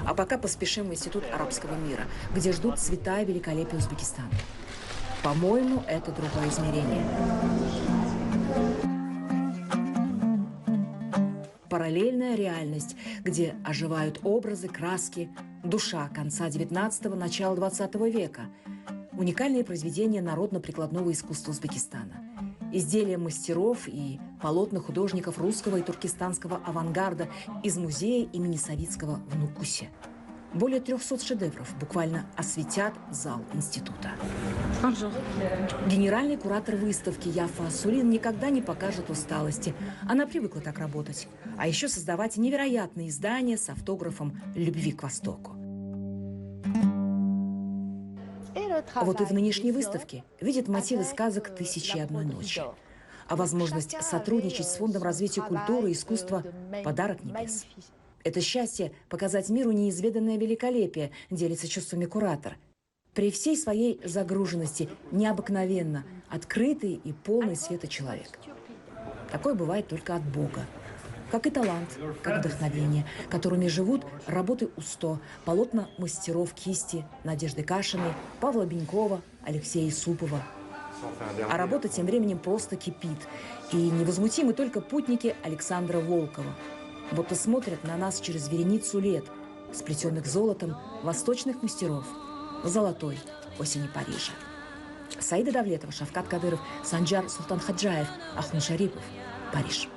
А пока поспешим в Институт арабского мира, где ждут цвета и великолепие Узбекистана. По-моему, это другое измерение. Параллельная реальность, где оживают образы, краски, душа конца XIX – начала XX века. Уникальные произведения народно-прикладного искусства Узбекистана. Изделия мастеров и полотна художников русского и туркестанского авангарда из музея имени Савицкого в Нукусе. Более 300 шедевров буквально осветят зал института. Генеральный куратор выставки Яфа Асулин никогда не покажет усталости. Она привыкла так работать. А еще создавать невероятные издания с автографом любви к Востоку. Вот и в нынешней выставке видит мотивы сказок «Тысячи и одной ночи». А возможность сотрудничать с Фондом развития культуры и искусства – подарок небес. Это счастье показать миру неизведанное великолепие, делится чувствами куратор. При всей своей загруженности необыкновенно открытый и полный света человек. Такое бывает только от Бога. Как и талант, как вдохновение, которыми живут работы Усто, полотна мастеров кисти Надежды Кашиной, Павла Бенькова, Алексея Исупова. А работа тем временем просто кипит. И невозмутимы только путники Александра Волкова. Будто смотрят на нас через вереницу лет, сплетенных золотом восточных мастеров в золотой осени Парижа. Саида Давлетова, Шавкат Кадыров, Санджар Султанхаджаев, Ахун Шарипов, Париж.